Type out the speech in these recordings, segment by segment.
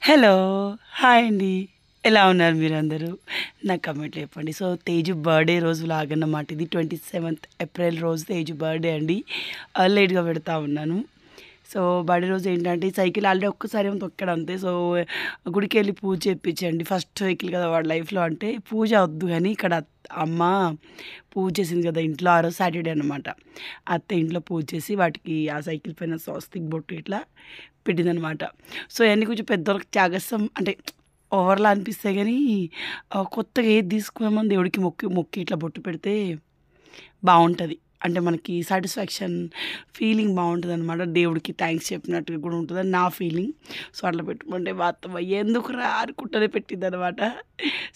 Hello! Hi అండి. ఎలా ఉన్నారు మీరందరూ? నాకు కామెంట్‌లో చెప్పండి. సో, తేజు బర్త్‌డే రోజు వ్లాగ్ అన్నమాట ఇది. 27th ఏప్రిల్ రోజు తేజు బర్త్‌డే అండి. లేట్‌గా పెడతా ఉన్నాను. సో, బర్త్‌డే రోజు ఏంటంటే సైకిల్ ఆల్రెడీ ఒక్కసారేమో తొక్కాడు అంతే. సో, గుడికెళ్ళి పూజ చేపిచ్చండి. ఫస్ట్ సైకిల్ కదా వాడి లైఫ్‌లో అంటే పూజ వద్దు గానీ ఇక్కడ అమ్మ పూజ చేసింది కదా ఇంట్లో. ఆ రోజు సాటర్‌డే అనమాట. అత్త ఇంట్లో పూజ చేసి వాటికి ఆ సైకిల్ పైన స్వస్తిక్ బొట్టు ఇట్లా పెట్టిందనమాట. సో, ఇయన్నీ కొంచెం పెద్దోళ్ళకి త్యాగస్సం అంటే ఓవర్‌లా అనిపిస్తాయి గానీ కొత్తగా ఏది తీసుకున్నామని దేవుడికి మొక్కి మొక్కి ఇట్లా బొట్టు పెడితే బావుంటది. అంటే మనకి సాటిస్ఫాక్షన్ ఫీలింగ్ బావుంటదనమాట. దేవుడికి థాంక్స్ చెప్పినట్టుగా కూడా ఉంటదని నా ఫీలింగ్. సో, అట్లా పెట్టుకుంటే మా అత్తమ్మ ఎందుకురా అనుకుంటనే పెట్టిందనమాట.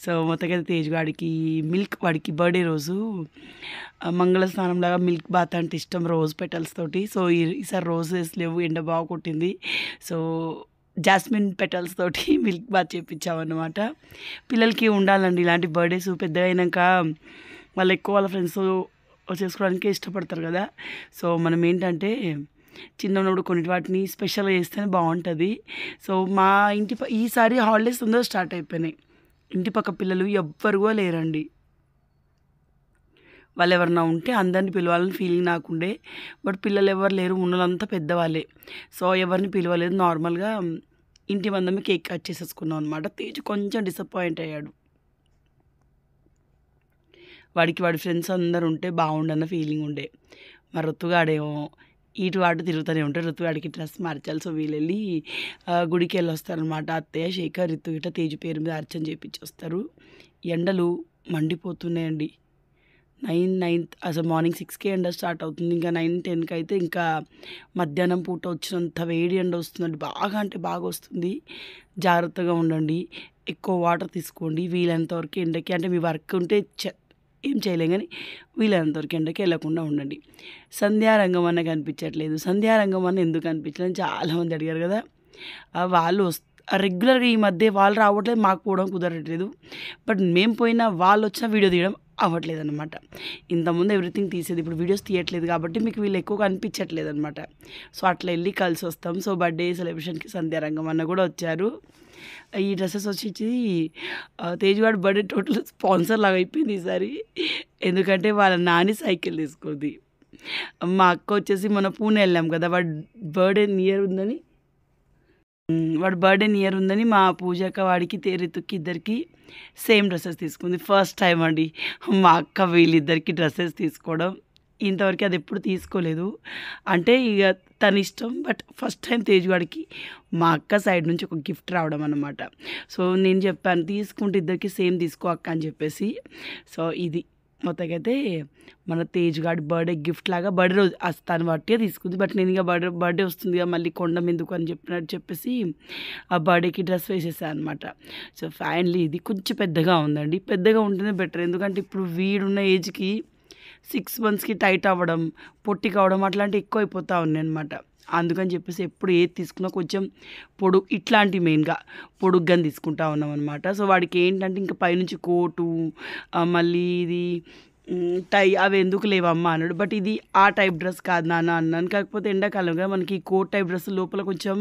సో, మొత్తానికైతే తేజు గాడికి మిల్క్ వాడికి బర్త్‌డే రోజు మంగళ స్నానంలాగా మిల్క్ బాత్ అంటే ఇష్టం రోజ్ పెటల్స్ తోటి. సో, ఈసారి రోజెస్ లేవు. ఎండ బాగా కొట్టింది. సో, జాస్మిన్ పెటల్స్ తోటి మిల్క్ బాత్ చేపిచ్చామన్నమాట. పిల్లలకి ఉండాలండి ఇలాంటి బర్త్‌డేస్ పెద్దగా అయినంక వాళ్ళు ఎక్కువ వాళ్ళ ఫ్రెండ్స్‌తో చేసుకోవడానికే ఇష్టపడతారు కదా! సో, మనం ఏంటంటే చిన్నగున్నప్పుడు కొన్ని వాటిని స్పెషల్‌గా చేస్తేనే బావుంటది. సో, మా ఇంటి ఈసారి హాలిడేస్ తొందరగా స్టార్ట్ అయిపోయినాయి. ఇంటి పక్క పిల్లలు ఎవ్వరు కూడా లేరండి. వాళ్ళెవరన్నా ఉంటే అందరిని పిలవాలని ఫీలింగ్ నాకుండే. బట్ పిల్లలెవ్వరు లేరు. ఉన్నోళ్ళంతా పెద్దవాళ్ళే. సో, ఎవరిని పిలవలేదు. నార్మల్‌గా ఇంటి మందమే కేక్ కట్ చేసేసుకున్నాం అనమాట. తేజు కొంచెం డిసప్పాయింట్ అయ్యాడు. వాడికి వాడి ఫ్రెండ్స్ అందరూ ఉంటే బావుండన్న ఫీలింగ్ ఉండే. మా రుతుగాడేమో ఇటు అటు తిరుగుతూనే ఉంటాడు. రుతుగాడికి డ్రెస్ మార్చాలి. సో, వీళ్ళెళ్ళి గుడికెళ్ళొస్తారనమాట. అత్తయ్య, శేఖర్, రితు ఇట్లా తేజు పేరు మీద అర్చన చేపిచ్చొస్తారు. ఎండలు మండిపోతున్నాయండి. 9 అసలు మార్నింగ్ 6కే ఎండ స్టార్ట్ అవుతుంది. ఇంకా 9, 10కి అయితే ఇంకా మధ్యాహ్నం పూట వచ్చినంత వేడి ఎండ వస్తుందండి. బాగా అంటే బాగా వస్తుంది. జాగ్రత్తగా ఉండండి. ఎక్కువ వాటర్ తీసుకోండి. వీలైనంత వరకు ఎండకి అంటే మీ వర్క్ ఉంటే ఏం చేయలేం గానీ వీలైనంత వరకు ఎండకి వెళ్ళకుండా ఉండండి. సంధ్యారంగం అన్న కనిపించట్లేదు. సంధ్యారంగం అన్న ఎందుకు కనిపించలేదని చాలామంది అడిగారు కదా! వాళ్ళు రెగ్యులర్‌గా ఈ మధ్య వాళ్ళు రావట్లేదు. మాకు పోవడం కుదరట్లేదు. బట్ మేము పోయినా వాళ్ళొచ్చినా వీడియో తీయడం అవ్వట్లేదనమాట. ఇంతకుముందు ఎవ్రీథింగ్ తీసేది. ఇప్పుడు వీడియోస్ తీయట్లేదు కాబట్టి మీకు వీళ్ళు ఎక్కువ కనిపించట్లేదనమాట. సో, అట్లా ఎళ్లి కలిసొస్తాం. సో, బర్త్‌డే సెలబ్రేషన్‌కి సంధ్యారంగం అన్న కూడా వచ్చారు. ఈ డ్రెసెస్ వచ్చేసి తేజు గాడి బర్త్‌డే టోటల్ స్పాన్సర్ లాగా అయిపోయింది ఈసారి. ఎందుకంటే వాళ్ళ నాని సైకిల్ తీసుకుంది. మా అక్క వచ్చేసి మొన్న పూణె ఎళ్ళాం కదా! బర్త్‌డే నియర్ ఉందని వాడి బర్త్‌డే నియర్ ఉందని మా పూజక్క వాడికి, రితుకి ఇద్దరికి సేమ్ డ్రెసెస్ తీసుకుంది. ఫస్ట్ టైమ్ అండి మా అక్క వీళ్ళిద్దరికి డ్రెసెస్ తీసుకోవడం. ఇంతవరకు అదెప్పుడు తీసుకోలేదు. అంటే ఇగ తన ఇష్టం. బట్ ఫస్ట్ టైమ్ తేజు గాడికి మా అక్క సైడ్ నుంచి ఒక గిఫ్ట్ రావడం అన్నమాట. సో, నేను చెప్పాను తీసుకుంటే ఇద్దరికి సేమ్ తీసుకో అక్క అని చెప్పేసి. సో, ఇది మొత్తానికైతే మన తేజు గాడి బర్త్‌డే గిఫ్ట్ లాగా బర్త్‌డే రోజు తను బట్టే తీసుకుంది. బట్ నేను ఇక బర్త్‌డే వస్తుందిగా మళ్ళీ కొండం ఎందుకు అని చెప్పేసి ఆ బర్త్‌డేకి డ్రెస్ వేసేసా అనమాట. సో, ఫైనల్లీ ఇది కొంచెం పెద్దగా ఉందండి. పెద్దగా ఉంటేనే బెటర్. ఎందుకంటే ఇప్పుడు వీడున్న ఏజ్‌కి 6 మంత్స్‌కి టైట్ అవ్వడం, పొట్టి కావడం అట్లాంటివి ఎక్కువైపోతా ఉన్నాయన్నమాట. అందుకని చెప్పేసి ఎప్పుడు ఏది తీసుకున్నా కొంచెం ఇట్లాంటివి మెయిన్‌గా పొడుగ్గానే తీసుకుంటా ఉన్నామనమాట. సో, వాడికి ఏంటంటే ఇంక పైనుంచి కోటు మళ్ళీ ఇది టై అవి ఎందుకు లేవమ్మా అన్నాడు. బట్ ఇది ఆ టైప్ డ్రెస్ కాదు నాన్న అన్నాను. కాకపోతే ఎండాకాలం కదా మనకి కోట్ టైప్ డ్రెస్ లోపల కొంచెం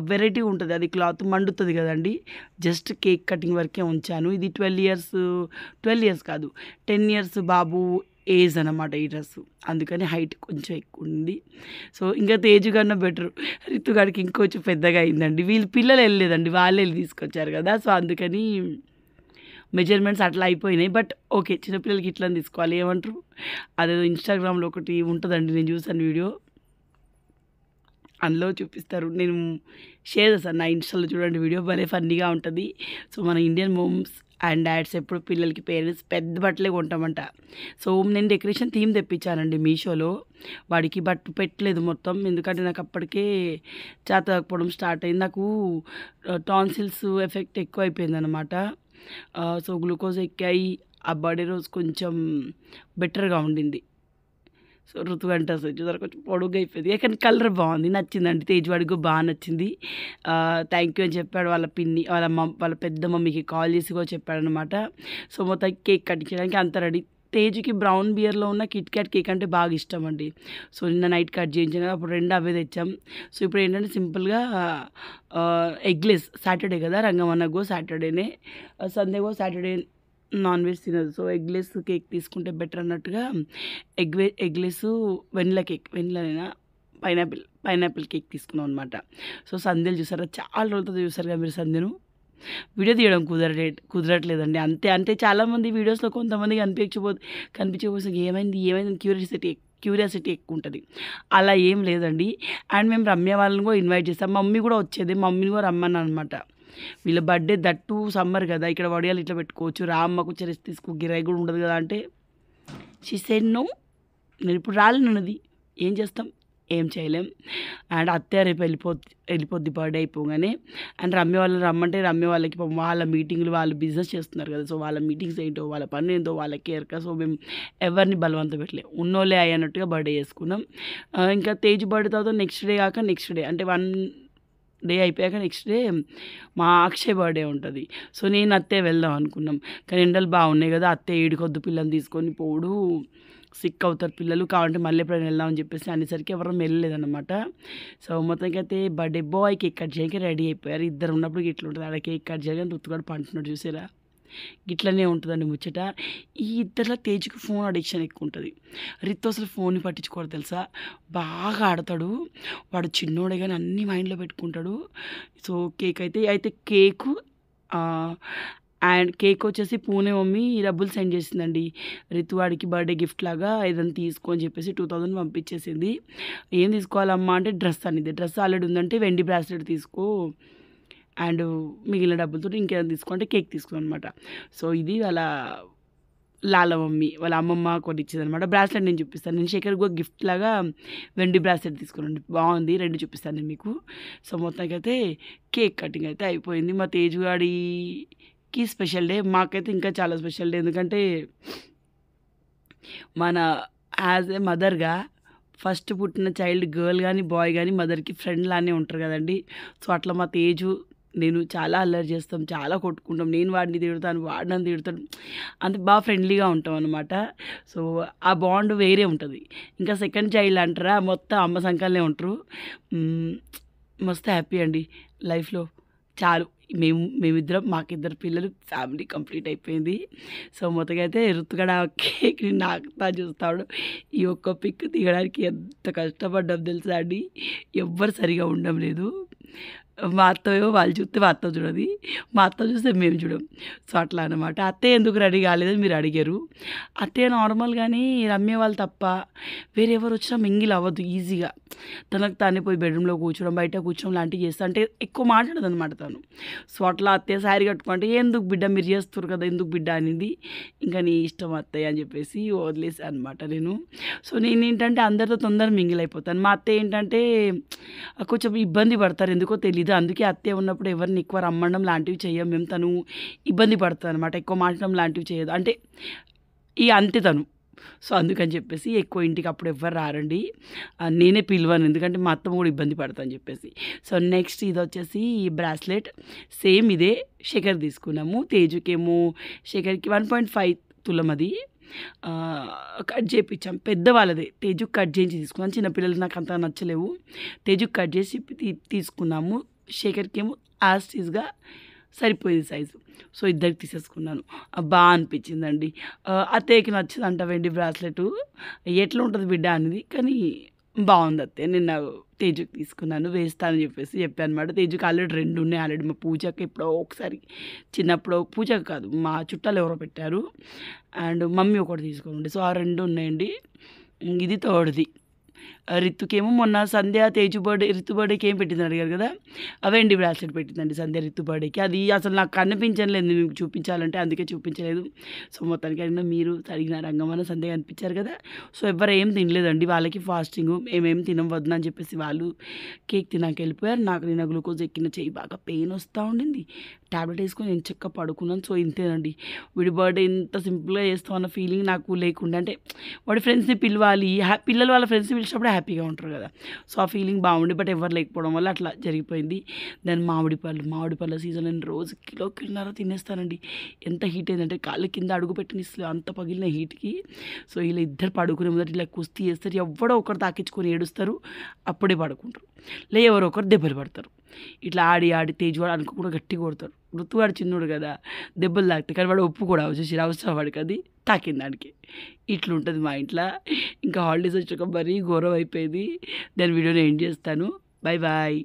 వెరైటీ ఉంటది. అది క్లాత్ మండుతది గదండీ! జస్ట్ కేక్ కటింగ్ వరకే ఉంచాను. ఇది 12 ఇయర్స్ కాదు 10 ఇయర్స్ బాబు ఏజ్ అనమాట ఈ డ్రెస్సు. అందుకని హైట్ కొంచెం ఎక్కువుంది. సో, ఇంకా తేజు కన్నా బెటరు. రితు గాడికి ఇంకొంచెం పెద్దగా అయిందండి. వీళ్ళు పిల్లలు ఎళ్ళలేదండి. వాళ్ళే ఎళ్లి తీసుకొచ్చారు గదా! సో, అందుకని మెజర్‌మెంట్స్ అట్లా అయిపోయినాయి. But okay. చిన్న పిల్లలకి ఇట్లనే తీసుకోవాలి. ఏమంటారు? అదేదో ఇన్‌స్టాగ్రామ్‌లో ఒకటి ఉంటదండి. నేను చూసాను వీడియో. అందులో చూపిస్తారు. నేను షేర్ చేశాను. నా ఇన్‌స్టాలో చూడండి వీడియో భలే ఫన్నీగా ఉంటది. సో, మన ఇండియన్ మామ్స్ అండ్ డాడ్స్ ఎప్పుడు పిల్లలకి పేరెంట్స్ పెద్ద బట్టలే కొంటామంట. సో, నేను డెకరేషన్ థీమ్ తెప్పించానండి మీషోలో. వాడికి బట్ పెట్టలేదు మొత్తం. ఎందుకంటే నాకు అప్పటికే చేత కాకపోవడం స్టార్ట్ అయింది. నాకు టాన్సిల్స్ ఎఫెక్ట్ ఎక్కువైపోయిందనమాట. సో, గ్లూకోజ్ ఎక్కాయి. ఆ బర్త్‌డే రోజు కొంచెం బెటర్‌గా ఉండింది. సో, ఋతుగంట అసలు చూసారా కొంచెం పొడుగ్గా అయిపోయింది. కానీ కలర్ బావుంది. నచ్చిందండి. తేజ్ వాడికి కూడా బా నచ్చింది. థ్యాంక్ యూ అని చెప్పాడు వాళ్ళ పిన్ని వాళ్ళ పెద్ద మమ్మీకి కాల్ చేసి కూడా చెప్పాడనమాట. సో, మొత్తం కేక్ కట్ చేయడానికి అంతా రెడీ. తేజుకి బ్రౌన్ బియర్‌లో ఉన్న కిట్ క్యాట్ కేక్ అంటే బాగా ఇష్టమండి. సో, నిన్న నైట్ కట్ చేయించాను కదా! అప్పుడు 2 అవే తెచ్చాం. సో, ఇప్పుడేంటంటే సింపుల్‌గా ఎగ్‌లెస్ సాటర్‌డే కదా! రంగమన్నగో సాటర్‌డేనే. సాటర్‌డే నాన్ వెజ్ తినదు. సో, ఎగ్‌లెస్ కేక్ తీసుకుంటే బెటర్ అన్నట్టుగా ఎగ్‌లెస్ వెనిలా కేక్ వెనిలానేనా? పైనాపిల్ కేక్ తీసుకున్నాం అనమాట. సో, సంధ్యలు చూసారా? చాలా రోజుల తర్వాత చూసారు కదా మీరు సంధ్యను. వీడియో తీయడం కుదరట్లేదండి. అంతే. అంటే చాలామంది వీడియోస్‌లో కొంతమంది కనిపించకపోతే ఏమైంది క్యూరియాసిటీ ఎక్కువుంటది. అలా ఏం లేదండి. అండ్ మేము రమ్య వాళ్ళని కూడా ఇన్వైట్ చేసాం. మమ్మీ కూడా వచ్చేది. మమ్మీని కూడా రమ్మన్నాననమాట. వీళ్ళ బర్త్‌డే దట్టు సమ్మర్ కదా! ఇక్కడ వడియాలు ఇట్లా పెట్టుకోవచ్చు. రా అమ్మకు వచ్చి రెస్ట్ తీసుకో గిరాయి కూడా ఉండదు కదా! అంటే షీ సెడ్ నో. నేనిప్పుడు రాలేనన్నది. ఏం చేస్తాం? ఏం చేయలేం. అండ్ అత్తయ్య రేపు వెళ్ళిపోద్ది బర్త్‌డే అయిపోగానే. అండ్ రమ్య వాళ్ళని రమ్మంటే రమ్య వాళ్ళకి పాపం వాళ్ళ మీటింగ్‌లు వాళ్ళు బిజినెస్ చేస్తున్నారు కదా! సో, వాళ్ళ మీటింగ్స్ ఏంటో, వాళ్ళ పనేంటో వాళ్ళకే ఎరక. సో, మేము ఎవరిని బలవంత పెట్టలే. ఉన్నోళ్ళే అన్నట్టుగా బర్త్‌డే చేసుకున్నాం. ఇంకా తేజ్ బర్త్‌డే తర్వాత నెక్స్ట్ డే కాక నెక్స్ట్ డే అంటే 1 డే అయిపోయాక నెక్స్ట్ డే మా అక్షయ్ బర్త్‌డే ఉంటది. సో, నేను అత్తయ్య వెళ్దాం అనుకున్నాం. కానీ ఎండలు బాగున్నాయి కదా! అత్తయ్య ఈడికొద్దు పిల్లని తీసుకొని పోవుడు సిక్ అవుతారు పిల్లలు. కావాలంటే మళ్ళీ ఎప్పుడైనా వెళ్దామని చెప్పేసి అనేసరికి ఎవరం వెళ్ళలేదన్నమాట. సో, మొత్తానికైతే బర్త్‌డే బాయ్ కేక్ కట్ చేయడానికి రెడీ అయిపోయారు. ఇద్దరు ఉన్నప్పుడు ఇట్లుంటది. ఆడ కేక్ కట్ చేయగానే రుతుగాడు పంటున్నాడు చూసారా? గిట్లనే ఉంటదండి ముచ్చట. ఈ ఇద్దరిలో తేజుకి ఫోన్ అడిక్షన్ ఎక్కువుంటది. రితు అసలు ఫోన్‌ని పట్టించుకోడు తెలుసా? బాగా ఆడతాడు. వాడు చిన్నోడే గాని అన్నీ మైండ్‌లో పెట్టుకుంటాడు. సో, అయితే కేకు అండ్ కేక్ వచ్చేసి పూణే మమ్మీ డబ్బులు సెండ్ చేసిందండి. రితు వాడికి బర్త్‌డే గిఫ్ట్ లాగా ఏదైనా తీసుకో అని చెప్పేసి 2000 పంపించేసింది. ఏం తీసుకోవాలమ్మా అంటే డ్రెస్ అనింది. డ్రెస్ ఆల్రెడీ ఉందంటే వెండి బ్రాస్లెట్ తీసుకో అండ్ మిగిలిన డబ్బులతోటి ఇంకేదైనా తీసుకో అంటే కేక్ తీసుకో అనమాట. సో, ఇది లాల మమ్మీ వాళ్ళ అమ్మమ్మ కొనిచ్చిందనమాట. బ్రాస్లెట్ నేను చూపిస్తాను. నేను శేఖర్‌కి కూడా గిఫ్ట్ లాగా వెండి బ్రాస్లెట్ తీసుకున్నానండి. బాగుంది. 2 చూపిస్తాను నేను మీకు. సో, మొత్తానికైతే కేక్ కటింగ్ అయితే అయిపోయింది. మా తేజు గాడికి స్పెషల్ డే. మాకైతే ఇంకా చాలా స్పెషల్ డే. ఎందుకంటే మన యాజ్ ఎ మదర్‌గా ఫస్ట్ పుట్టిన చైల్డ్ గర్ల్ గానీ, బాయ్ గానీ మదర్‌కి ఫ్రెండ్ లానే ఉంటారు కదండీ. సో, అట్లా మా తేజు నేను చాలా అల్లరి చేస్తాం. చాలా కొట్టుకుంటాం. నేను వాడిని తిడతాను. వాడు నన్ను తిడతాడు. అంత బాగా ఫ్రెండ్లీగా ఉంటామనమాట. సో, ఆ బాండ్ వేరే ఉంటది. ఇంకా సెకండ్ చైల్డ్ అంటారా మొత్తం అమ్మ సంకల్నే ఉంటారు. మస్తు హ్యాపీ అండి లైఫ్‌లో. చాలు మేమిద్దరం మాకిద్దరు పిల్లలు ఫ్యామిలీ కంప్లీట్ అయిపోయింది. సో, మొత్తంగా రుతుగడ కేక్‌ని నాకుతా చూస్తాడు. ఈ ఒక్క పిక్ తీయడానికి ఎంత కష్టపడ్డాం తెలుసా అండి. ఎవ్వరు సరిగ్గా ఉండడం లేదు. మా అత్తేమో వాళ్ళు చూస్తే మా అత్త చూడది. మా అత్త చూస్తే మేము చూడం. సో, అట్లా అనమాట. అత్తయ్య ఎందుకు రెడీ కాలేదని మీరు అడిగారు. అత్తయ్య నార్మల్‌గానే రమ్య వాళ్ళు తప్ప వేరే ఎవరు వచ్చినా మింగిల్ అవ్వదు ఈజీగా. తనకు తానే పోయి బెడ్‌రూమ్‌లో కూర్చోవడం, బయట కూర్చోవడం లాంటివి చేస్తా. అంటే ఎక్కువ మాట్లాడదనమాట తను. సో, అట్లా అత్తయ్య శారీ కట్టుకుంటే ఎందుకు బిడ్డ మీరు చేస్తుర్రు కదా! ఎందుకు బిడ్డ అనింది. ఇంకా నీ ఇష్టం అత్తయ్య అని చెప్పేసి వదిలేసా అనమాట నేను. సో, నేనేంటంటే అందరితో తొందరగా మింగిల్ అయిపోతాను. మా అత్తయ్య ఏంటంటే కొంచెం ఇబ్బంది పడతారు. ఎందుకో తెలీదు. అందుకే అత్తయ్య ఉన్నప్పుడు ఎవరిని ఎక్కువ రమ్మనడం లాంటివి చెయ్యం మేము. తను ఇబ్బంది పడతదనమాట. ఎక్కువ మాట్లాడడం లాంటివి చేయదు. అంటే అంతే తను. సో, అందుకని చెప్పేసి ఎక్కువ ఇంటికి అప్పుడు ఎవ్వరు రారండి. నేనే పిలవను. ఎందుకంటే మా అత్తమ్మ కూడా ఇబ్బంది పడతదని చెప్పేసి. సో, నెక్స్ట్ ఇదొచ్చేసి బ్రాస్లెట్ సేమ్ ఇదే శేఖర్ తీసుకున్నాము. తేజుకేమో శేఖర్‌కి 1.5 తులం అది. కట్ చేపిచ్చాం. పెద్దవాళ్ళదే. తేజుకి కట్ చేయించి తీసుకున్నాను. చిన్న పిల్లలకి నాకు అంత నచ్చలేవు. తేజుకి కట్ చేసి తీసుకున్నాము. శేఖర్‌కేమో యాజ్ టీజ్‌గా సరిపోయేది సైజు. సో, ఇద్దరికి తీసేసుకున్నాను. బా అనిపించిందండి. అత్తయ్యకి నచ్చిందంట వెండి బ్రాస్లెటు. ఎట్లుంటది బిడ్డ అనేది. కానీ బావుంది అత్తయ్య. నిన్న తేజుకి తీసుకున్నాను. వేస్తా అని చెప్పేసి చెప్పానమాట. తేజుకి ఆల్రెడీ 2 ఉన్నాయి. ఆల్రెడీ మా పూజకి ఎప్పుడో ఒకసారి చిన్నప్పుడు పూజకి కాదు మా చుట్టాలు ఎవరో పెట్టారు. అండ్ మమ్మీ ఒకటి తీసుకుంది. సో, ఆ 2 ఉన్నాయండి. ఇది థర్డ్‌ది. రితుకేమో మొన్న సంధ్య రితు బర్త్‌డేకి ఏం పెట్టిందని అడిగారు కదా! వెండి బ్రాస్లెట్ పెట్టిందండి సంధ్య రితు బర్త్‌డేకి. అది అసలు నాకు కనిపించలేదు మీకు చూపించాలంటే అందుకే చూపించలేదు. సో, మొత్తానికి మీరు అడిగిన రంగమన్న సంధ్య కనిపించారు కదా! సో, ఎవ్వరు ఏం తినలేదండి. వాళ్ళకి ఫాస్టింగు. మేమేం తినం వద్దు అని చెప్పేసి వాళ్ళు కేక్ తినాక వెళ్ళిపోయారు. నాకు నిన్న గ్లూకోజ్ ఎక్కిన చెయ్యి బాగా పెయిన్ వస్తూ ఉండింది. టాబ్లెట్ వేసుకొని నేను చక్కగా పడుకున్నాను. సో, ఇంతేనండి. వీడి బర్త్‌డే ఇంత సింపుల్‌గా చేస్తాం అన్న ఫీలింగ్ నాకు లేకుండా అంటే వాడి ఫ్రెండ్స్‌ని పిలవాలి. పిల్లలు వాళ్ళ ఫ్రెండ్స్‌ని పిలిచినప్పుడే హ్యాపీగా ఉంటారు కదా. సో ఆ ఫీలింగ్ బాగుండే, బట్ ఎవరు లేకపోవడం వల్ల అట్లా జరిగిపోయింది. దెన్ మామిడి పళ్ళ సీజన్ నేను రోజు కిలోన్నర తినేస్తానండి. ఎంత హీట్ అయిందంటే కాళ్ళు కింద అడుగు పెట్టినిస్తలే అంత పగిలిన హీట్కి. సో ఇలా ఇద్దరు పడుకునే ముందర ఇలా కుస్తీ చేస్తారు, ఎవడో ఒకరు తాకించుకొని ఏడుస్తారు, అప్పుడే పడుకుంటారు. ఎవరో ఒకరు దెబ్బలు పడతారు. ఇట్లా ఆడి ఆడి తేజ్వాడు అనుకోకుండా గట్టిగా కొడతారు. ఋతువాడు చిన్నోడు కదా, దెబ్బలు తాకుతాయి, కానీ వాడు ఒప్పు కూడా చూసి అవసరం వాడికి అది తాకింది దానికి. ఇట్లుంటుంది మా ఇంట్లో. ఇంకా హాలిడేస్ వచ్చాక మరీ ఘోరం అయిపోయింది. దాని వీడియోని ఎండ్ చేస్తాను. Bye bye.